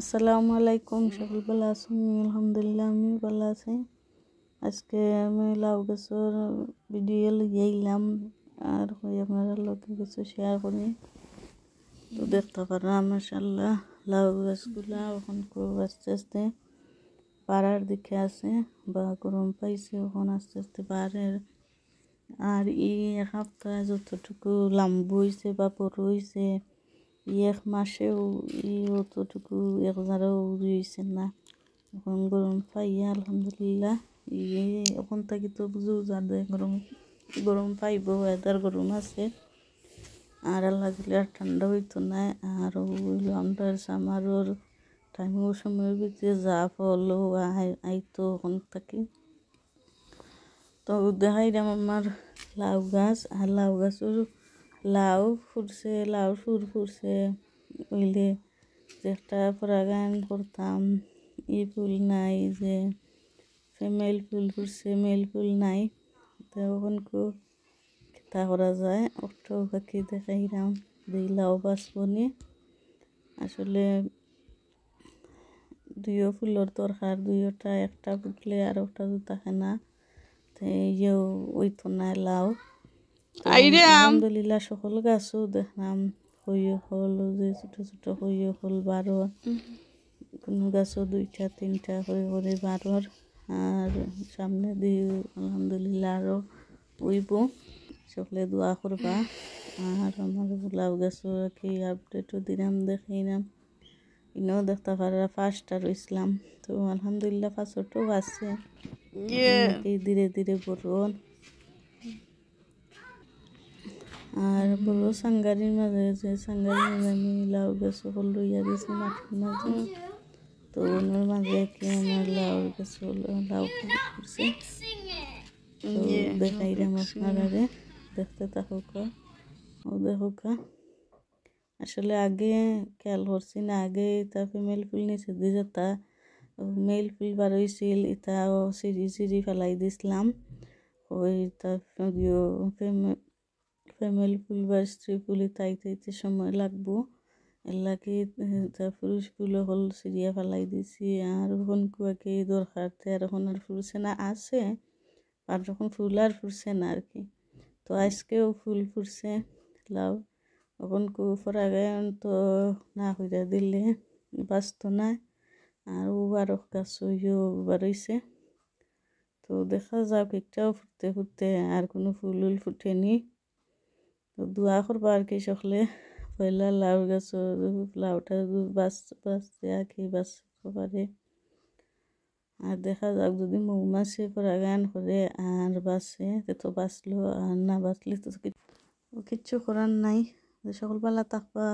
আসসালামু আলাইকুম, সকল ভালো আছেন? আলহামদুলিল্লাহ আমি ভালো আছি। আজকে আমি লাউ গাছের ভিডিও লিয়ে এলাম আর আপনারা লোকের কিছু শেয়ার করি। তো দেখতে পারাম মাশাআল্লাহ লাউ গাছগুলা এখন খুব আস্তে আস্তে বাড়ার দিকে আছে বা গরম পাইছে, এখন আস্তে আস্তে বাড়ের। আর এক সপ্তাহ যতটুকু লাম্বু হয়েছে বা বড় হয়েছে, এক মাসেও অতটুকু এক জারাও রয়েছে না। এখন গরম পাইয়া আলহামদুলিল্লাহ এখন থাকি তো বুঝু যাতে গরম গরম পাইব, ওয়েদার গরম আছে। আর আল্লাহ দিলে আর ঠান্ডা হইতো না। আর আমরা সামারোর টাইম সময়ের ভিতরে যা ফল আইতো ওখান থাকি। তো দেখাইলাম আমার লাউ গাছ, আর লাউ গাছের লাউ ফুটছে, লাউ সুর ফুটছে ওইলে যে একটা পরাগায়ন করতাম, ফুল নাই, যে ফিমেল ফুল ফুটছে মেল ফুল নাই। তো ওখান তা করা যায় অটো পাখি দেখাইলাম যে লাউ বাঁচবনি। আসলে দুইও ফুলের দরকার, দুইটা একটা ফুটলে আর একটা থাকে না। তো ইয়েও ওইতো না লাউ। আলহামদুলিল্লাহ সকল গাছও দেখলাম হইয় হল, যে ছোট ছোট হইয় হল বারো, কোনো গাছও দুইটা তিনটা করে বারোর। আর সামনে দিয়ে আলহামদুলিল্লাহ আরও উইব, সকলে দোয়া করবা। আর আমার লাউ গাছও কি আপডেটও দিলাম দেখাইলাম, ইনাও দেখতে পারা ফার্স্ট আর ইসলাম। তো আলহামদুলিল্লাহ ফার্স্টও আছে, ধীরে ধীরে বড়। আর বড় সাঙ্গারির মাঝে, যে সাঙ্গারির মাঝে আমি লাউ গাছ সকল লইয়া দিয়েছি মাটির মাঝে। তো ওনার মাঝে কি আমার লাউ গাছ লাউ করছে। তো দেখাইলাম আপনারা, দেখতে থাকুক ও দেখুক। আসলে আগে খেয়াল করছি না, আগে তা ফিমেল ফুল নিচে দিয়ে যেতা মেল ফুল বার হয়েছিল, এটা সিঁড়ি সিঁড়ি ফেলাই দিছিলাম। ওই তা ফিমেল ফুল বা স্ত্রী ফুল তাইতে সময় লাগবো, এর লাগে তা পুরুষ ফুলও হল সিরিয়া ফেলাই দিছি। আর ওখান কুয়াকে দরকার, আর এখন আর ফুলছে না, আছে আর যখন ফুল আর ফুটছে না আর কি। তো আজকেও ফুল ফুটছে লাউ, এখন ফুরা গায়ন তো না হইয়া দিলে বাঁচত না। আর ও আরো গাছ বাড়াইছে। তো দেখা যাক, একটাও ফুটতে ফুটতে আর কোনো ফুল ফুটেনি। তো দোয়া করবা আর কি সকলে, পয়লা লাউ গাছ লাউটা বাঁচতে আর কি বাঁচতে পারে। আর দেখা যাক যদি মৌমাছি পরাগায়ন করে আর বাঁচে তো বাঁচলো, আর না বাঁচলে তো কিচ্ছু করার নাই। সকল বেলা থাকবা।